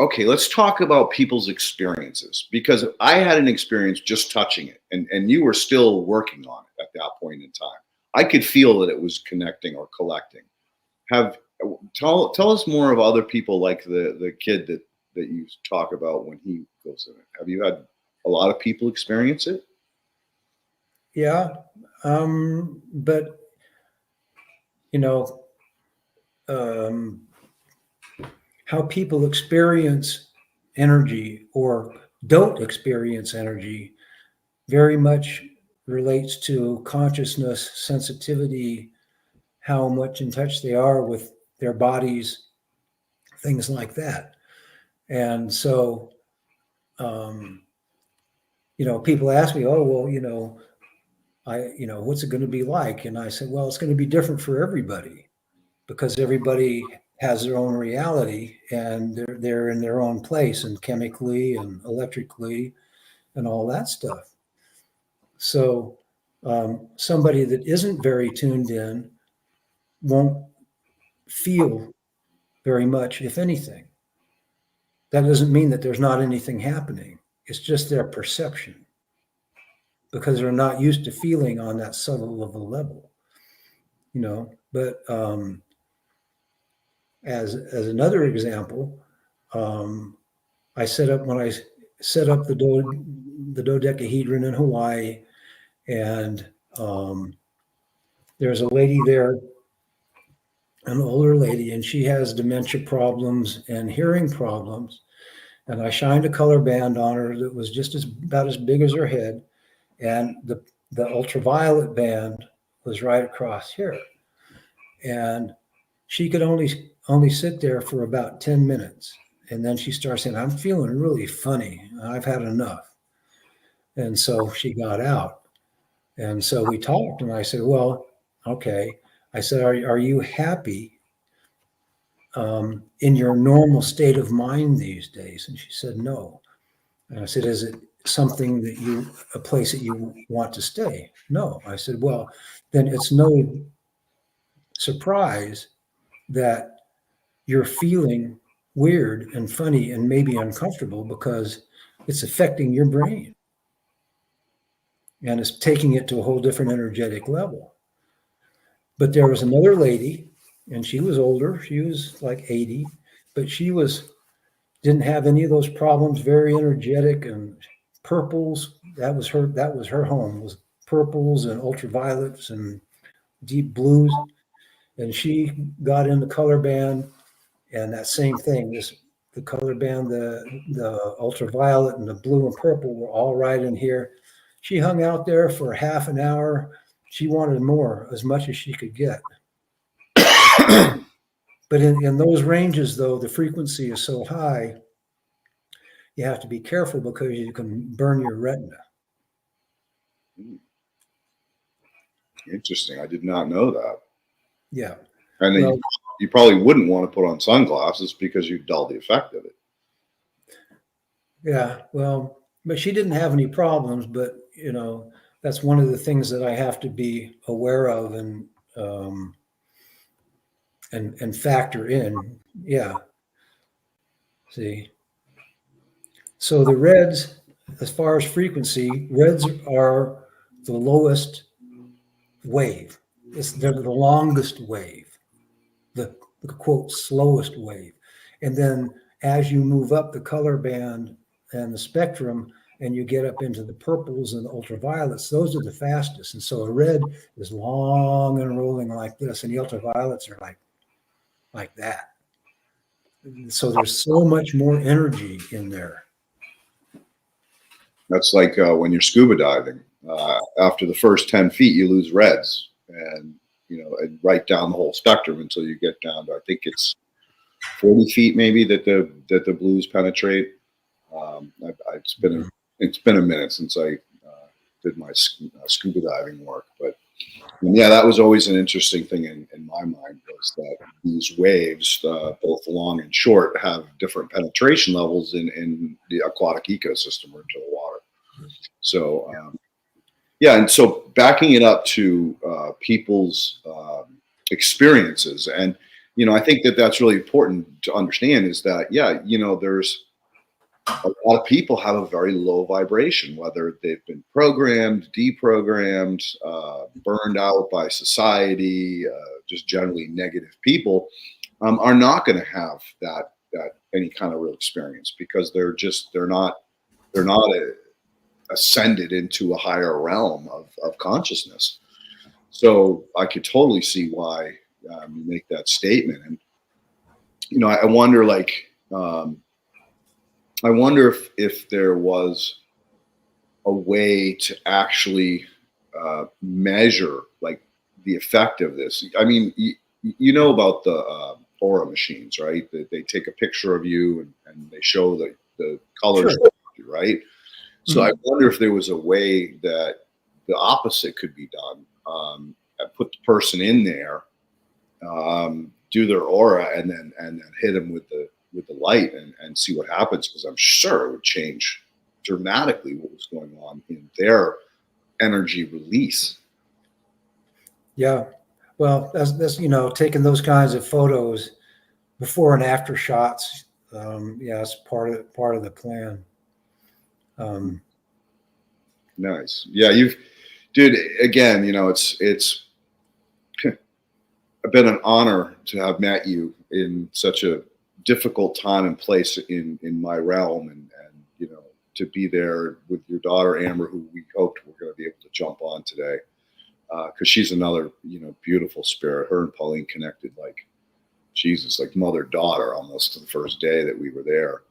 okay, let's talk about people's experiences, because I had an experience just touching it, and you were still working on it at that point in time. I could feel that it was connecting or collecting. Have tell us more of other people, like the kid that you talk about when he goes in it. Have you had a lot of people experience it? Yeah, but you know, um, how people experience energy or don't experience energy very much relates to consciousness, sensitivity, how much in touch they are with their bodies, things like that. And so, um, people ask me, "Oh, well, what's it going to be like?" And I said, "Well, it's going to be different for everybody because everybody has their own reality and they're in their own place, and chemically and electrically and all that stuff." So, somebody that isn't very tuned in won't feel very much, if anything. That doesn't mean that there's not anything happening. It's just their perception because they're not used to feeling on that subtle of a level, But as another example, um, when I set up the dodecahedron in Hawaii, and there's a lady there, an older lady, and she has dementia problems and hearing problems. And I shined a color band on her that was just about as big as her head, and the ultraviolet band was right across here, and she could only sit there for about 10 minutes, and then she starts saying, "I'm feeling really funny. I've had enough." And so she got out, and so we talked, and I said, "Well, okay." I said, "Are you happy in your normal state of mind these days?" And she said, "No." And I said, "Is it something a place that you want to stay?" "No." I said, "Well, then it's no surprise that you're feeling weird and funny and maybe uncomfortable because it's affecting your brain and it's taking it to a whole different energetic level." But there was another lady, and she was older. She was like 80, but didn't have any of those problems, very energetic and purples. That was her home, was purples and ultraviolets and deep blues. And she got in the color band, and that same thing, the color band, the ultraviolet and the blue and purple were all right in here. She hung out there for half an hour. She wanted more, as much as she could get. But in those ranges, though, the frequency is so high, you have to be careful because you can burn your retina. Interesting. I did not know that. Yeah. And then you probably wouldn't want to put on sunglasses because you'd dull the effect of it. Yeah. Well, but she didn't have any problems, but that's one of the things that I have to be aware of and factor in. Yeah. See. So the reds, as far as frequency, reds are the lowest wave. They're the longest wave, the quote slowest wave. And then as you move up the color band and the spectrum, and you get up into the purples and the ultraviolets, those are the fastest. And so a red is long and rolling like this, and the ultraviolets are like that. So there's so much more energy in there. That's like when you're scuba diving. After the first 10 feet, you lose reds, and right down the whole spectrum until you get down to, I think it's 40 feet maybe that the blues penetrate. It's been a minute since I did my scuba diving work, but yeah, that was always an interesting thing in my mind, was that these waves, both long and short, have different penetration levels in the aquatic ecosystem or into the water. So yeah, and so backing it up to people's experiences, and I think that that's really important to understand is that, yeah, there's a lot of people have a very low vibration, whether they've been programmed, deprogrammed, burned out by society, just generally negative people, are not going to have that any kind of real experience because they're not ascended into a higher realm of consciousness. So I could totally see why you make that statement. And I wonder, I wonder if there was a way to actually measure like the effect of this. I mean, you know about the aura machines, right? They take a picture of you and they show the colors, Sure. right? So I wonder if there was a way that the opposite could be done. Put the person in there, do their aura, and then hit them with the light and see what happens. Because I'm sure it would change dramatically what was going on in their energy release. Yeah. Well, that's taking those kinds of photos before and after shots. Yeah, it's part of the plan. Nice. Yeah, dude. Again, it's been an honor to have met you in such a difficult time and place in my realm, and to be there with your daughter Amber, who we hoped we're going to be able to jump on today, because she's another beautiful spirit. Her and Pauline connected like Jesus, like mother daughter almost the first day that we were there.